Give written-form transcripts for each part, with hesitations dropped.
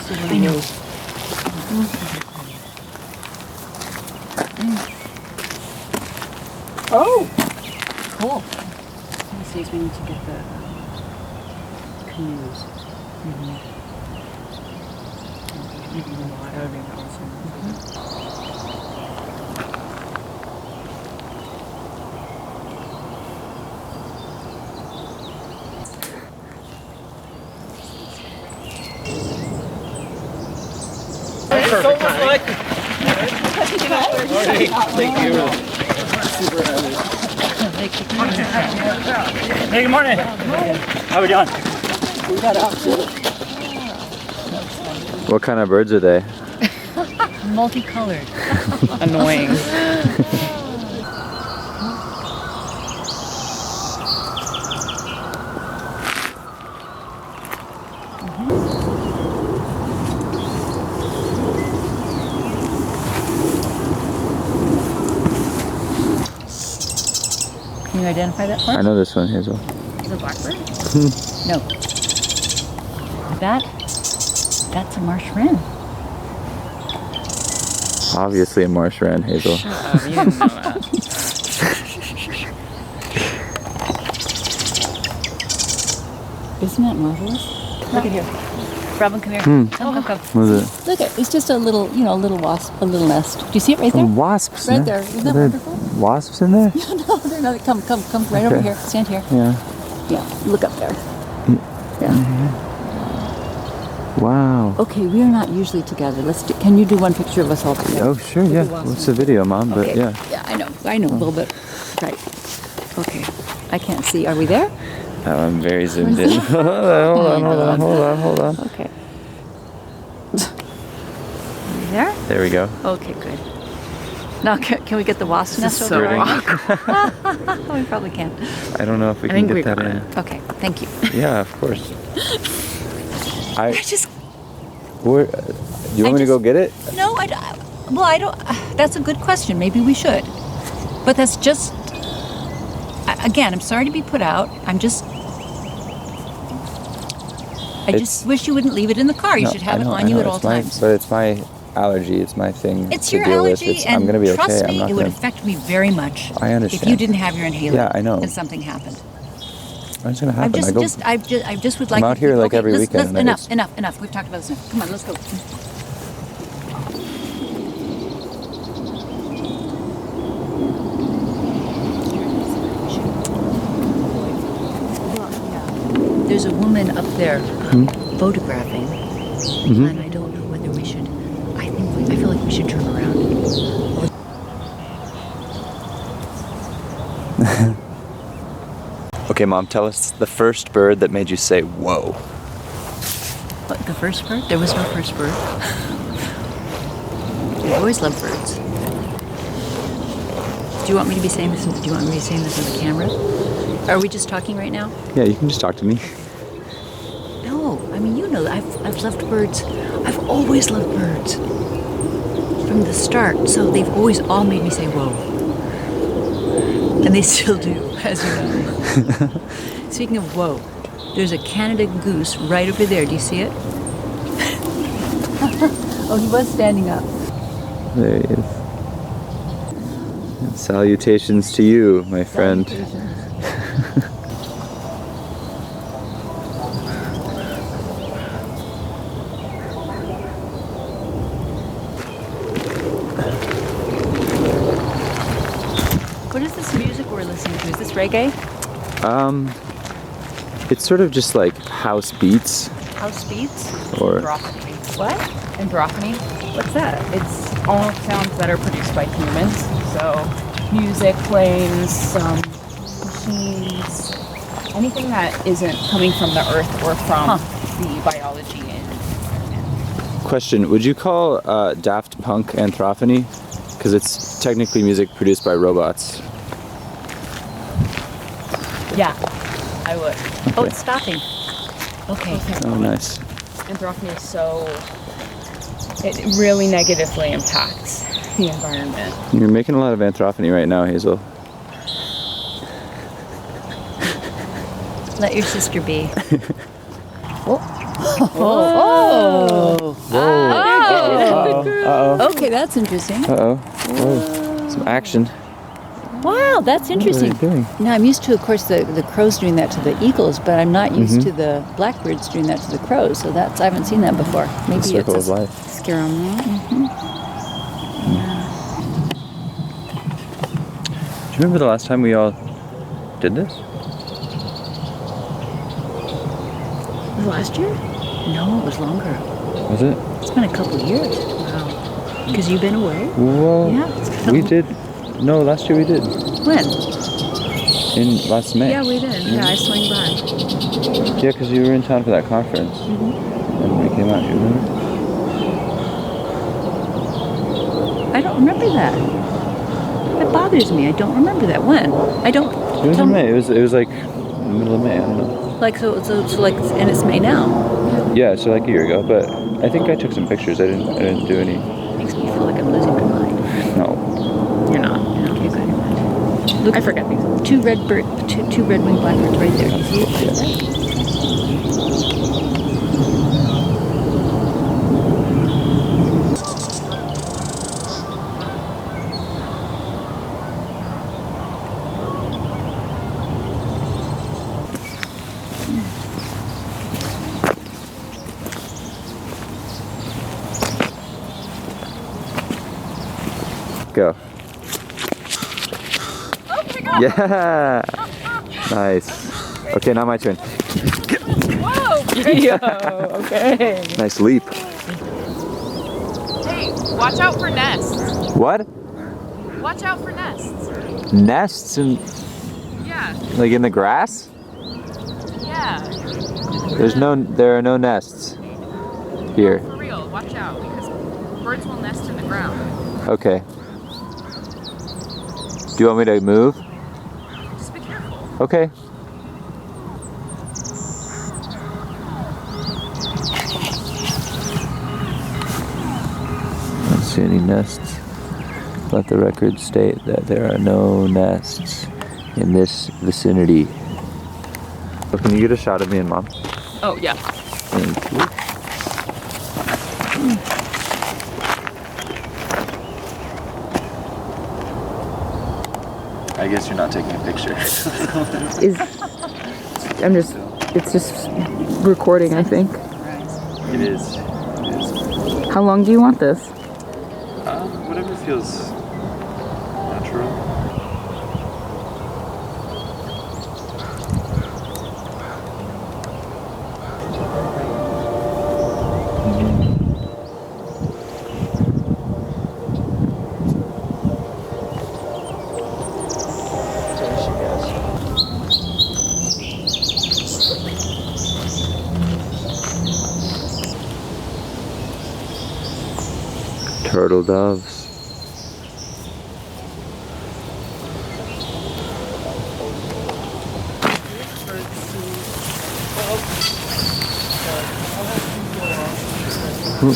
see one of those. Oh! Cool. He says we need to get the canoes. Maybe the water. That would be awesome. Perfect time. Thank you. Super happy. Hey, good morning. How we doing? We got out to What kind of birds are they? multicolored. Annoying. Can you identify that one? I know this one, Hazel. Is it a blackbird? No. That's a marsh wren. Obviously a marsh wren, Hazel. Shut up, you didn't know that. Isn't that marvelous? Look at here. Robin, come here. Come. What is it? Look at it's just a little, a little wasp, a little nest. Do you see it right there? Wasps. Right there. Isn't that wonderful? Wasps in there? No, they're not. Come, right over here. Stand here. Yeah. Yeah, look up there. Yeah. Wow. Okay, we are not usually together. Can you do one picture of us all together? Oh, sure, yeah. What's the video, Mom? But Okay. yeah. Yeah, I know a little bit. Right. Okay. I can't see. Are we there? Oh, I'm very zoomed in. hold on. Okay. Are we there? There we go. Okay, good. Now, can we get the wasp nest over so there? We probably can. I don't know if we can get that in. Okay, thank you. Yeah, of course. I just... Where, do you want me to go get it? No, I don't... That's a good question. Maybe we should. But that's just... Again, I'm sorry to be put out. I just wish you wouldn't leave it in the car. You should have it on you at all times. But it's my allergy. It's my thing. It's to your deal allergy, with. and I'm gonna be trust okay. me, it would affect me very much. I understand. If you didn't have your inhaler. Yeah, I know. And something happened. What's gonna happen? I just would like. I'm out here like every weekend. Enough. We've talked about this enough. Come on, let's go. There's a woman up there photographing, and I don't know whether we should. I feel like we should turn around. Okay, Mom, tell us the first bird that made you say, whoa. What, the first bird? There was no first bird. I always loved birds. Do you want me to be saying this? Do you want me to be saying this on the camera? Are we just talking right now? Yeah, you can just talk to me. No, I mean, I've loved birds. I've always loved birds. From the start, so they've always all made me say, whoa. And they still do, as you know. Speaking of whoa, there's a Canada goose right over there. Do you see it? Oh, he was standing up. There he is. And salutations to you, my friend. What is this music we're listening to? Is this reggae? It's sort of just like house beats. House beats? Or Androphony. What? Androphony. What's that? It's all sounds that are produced by humans. So music, planes, machines, anything that isn't coming from the earth or from the biology in. question, would you call Daft Punk anthrophony? Because it's technically music produced by robots. Yeah, I would. Okay. Oh, it's stopping. Okay. Oh, nice. Anthrophony is so... It really negatively impacts the environment. You're making a lot of anthrophony right now, Hazel. Let your sister be. Oh, Oh. Uh-oh. Okay, that's interesting. Uh-oh. Whoa. Some action. Wow, that's interesting. What are they doing? Now, I'm used to, of course, the crows doing that to the eagles, but I'm not used to the blackbirds doing that to the crows. So I haven't seen that before. Maybe The circle it's of life. Scare them. Do you remember the last time we all did this? Was it last year? No, it was longer. Was it? It's been a couple of years. Wow. Because you've been away? Well, Yeah, it's kind of we did. No, last year we did. When? In last May. Yeah, we did. Yeah, I swung by. Yeah, because you were in town for that conference. And we came out, you remember? I don't remember that. That bothers me. I don't remember that. When? I don't. It was tell in me- May. It was like the middle of May, I don't know. Like, so like, and it's May now. Yeah, so like a year ago, but I think I took some pictures. I didn't do any. Makes me feel like I'm losing my mind. No. You're not. Okay, good. Look, I forget things. two red-winged blackbirds right there. You see it? Go. Yeah. Nice. Okay, now my turn. Whoa! Okay. Nice leap. Hey, watch out for nests. What? Watch out for nests. Nests in Yeah. like in the grass? Yeah. There are no nests here. For real, watch out because birds will nest in the ground. Okay. Do you want me to move? Just be careful. Okay. Don't see any nests. Let the record state that there are no nests in this vicinity. Oh, can you get a shot of me and Mom? Oh yeah. Thank you. I guess you're not taking a picture. It's just recording, I think. It is. How long do you want this? Whatever feels natural. Turtle doves. Ooh.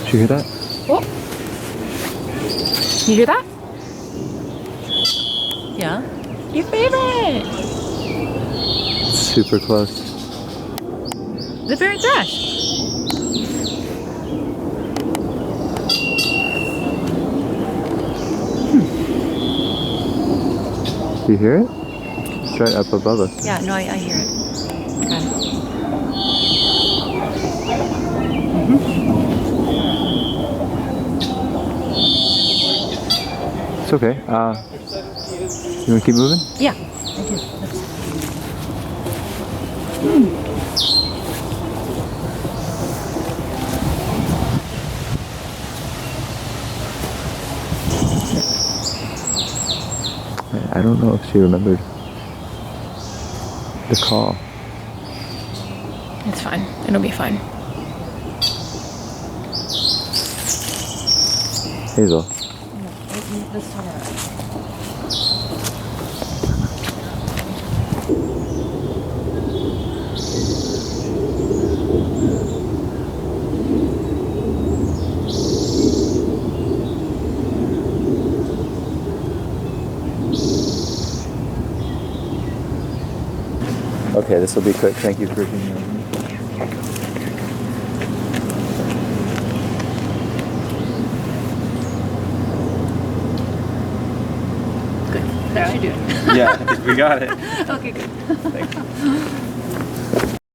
Did you hear that? Oh. You hear that? Yeah. Your favorite. Super close. The fairy thrush. Do you hear it? It's right up above us. Yeah, no, I hear it. Got it. It's okay. You want to keep moving? Yeah, I do. I don't know if she remembered the call. It's fine. It'll be fine. Hazel. Okay, this will be quick. Thank you for being here. Good. How's you doing? Yeah, we got it. Okay, good. Thanks.